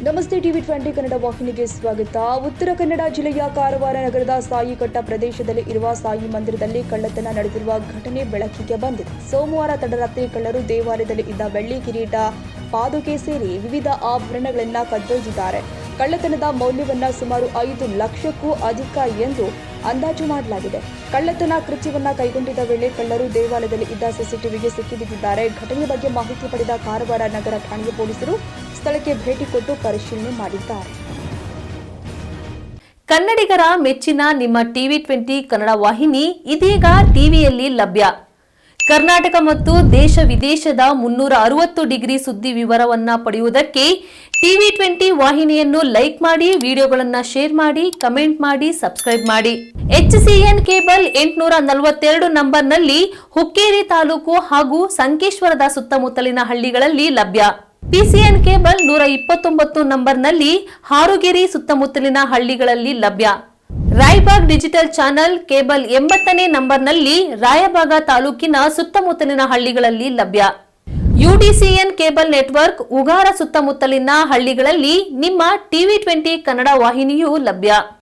ನಮಸ್ತೆ ಟಿವಿ 20 ಕನ್ನಡ ವಾಹಿನಿಗೆ ಸ್ವಾಗತ. ಉತ್ತರ ಕನ್ನಡ ಜಿಲ್ಲೆಯ ಕಾರವಾರ ನಗರದ ಸಾಯಿಕಟ್ಟ ಪ್ರದೇಶದಲ್ಲಿ ಇರುವ ಸಾಯಿ ಮಂದಿರದಲ್ಲಿ ಕಳ್ಳತನ ನಡೆದಿರುವ ಘಟನೆ ಬೆಳಕಿಗೆ ಬಂದಿದೆ. ಸೋಮವಾರ ತಡರಾತ್ರಿ ಕಳ್ಳರು ದೇವಾಲಯದಲ್ಲಿ ಇದ್ದ ಬೆಳ್ಳಿ ಕಿರೀಟ, ಪಾದುಕೆ ಸೇರಿ ವಿವಿಧ ಆಭರಣಗಳನ್ನು ಕದ್ದೊಯ್ದಿದ್ದಾರೆ. ಕಳ್ಳತನದ ಮೌಲ್ಯವನ್ನ ಸುಮಾರು 5 ಲಕ್ಷಕ್ಕೂ ಅಧಿಕ ಎಂದು ಅಂದಾಜು ಮಾಡಲಾಗಿದೆ. ಕಳ್ಳತನ ಕೃತ್ಯವನ್ನ ಕೈಗೊಂಡಿದ್ದ ವೇಳೆ ಕಳ್ಳರು ದೇವಾಲಯದಲ್ಲಿ ಇದ್ದ ಸಿಸಿಟಿವಿಗೆ ಸಿಕ್ಕಿಬಿದ್ದಿದ್ದಾರೆ. ಘಟನೆಯ ಬಗ್ಗೆ ಮಾಹಿತಿ ಪಡೆದ ಕಾರವಾರ ನಗರ ಠಾಣೆಯ ಪೊಲೀಸರು ಸ್ಥಳಕ್ಕೆ ಭೇಟಿ ಕೊಟ್ಟು ಪರಿಶೀಲನೆ ಮಾಡಿದ್ದಾರೆ. ಕನ್ನಡಿಗರ ಮೆಚ್ಚಿನ ನಿಮ್ಮ ಟಿವಿ 20 ಕನ್ನಡ ವಾಹಿನಿ ಇದೀಗ ಟಿವಿಯಲ್ಲಿ ಲಭ್ಯ. ಕರ್ನಾಟಕ ಮತ್ತು ದೇಶ ವಿದೇಶದ 360 ಡಿಗ್ರಿ ಸುದ್ದಿ ವಿವರವನ್ನ ಪಡೆಯುವುದಕ್ಕೆ ಟಿವಿ 20 ವಾಹಿನಿಯನ್ನು ಲೈಕ್ ಮಾಡಿ, ವಿಡಿಯೋಗಳನ್ನು ಶೇರ್ ಮಾಡಿ, ಕಮೆಂಟ್ ಮಾಡಿ, ಸಬ್ಸ್ಕ್ರೈಬ್ ಮಾಡಿ. HCN ಕೇಬಲ್ 842 ನಂಬರ್ನಲ್ಲಿ ಹುಕ್ಕೇರಿ ತಾಲೂಕು ಹಾಗೂ ಸಂಕೇಶ್ವರದ ಸುತ್ತಮುತ್ತಲಿನ ಹಳ್ಳಿಗಳಲ್ಲಿ ಲಭ್ಯ. PCN ಕೇಬಲ್ 129 ನಂಬರ್ನಲ್ಲಿ ಹಾರುಗೆರೆ ಸುತ್ತಮುತ್ತಲಿನ ಹಳ್ಳಿಗಳಲ್ಲಿ ಲಭ್ಯ. ರಾಯಬಾಗ್ ಡಿಜಿಟಲ್ ಚಾನೆಲ್ ಕೇಬಲ್ 80ನೇ ನಂಬರ್ನಲ್ಲಿ ರಾಯಬಾಗ ತಾಲೂಕಿನ ಸುತ್ತಮುತ್ತಲಿನ ಹಳ್ಳಿಗಳಲ್ಲಿ ಲಭ್ಯ. UDCN ಕೇಬಲ್ ನೆಟ್ವರ್ಕ್ ಉಗಾರ ಸುತ್ತಮುತ್ತಲಿನ ಹಳ್ಳಿಗಳಲ್ಲಿ ನಿಮ್ಮ ಟಿವಿ 20 ಕನ್ನಡ ವಾಹಿನಿಯೂ ಲಭ್ಯ.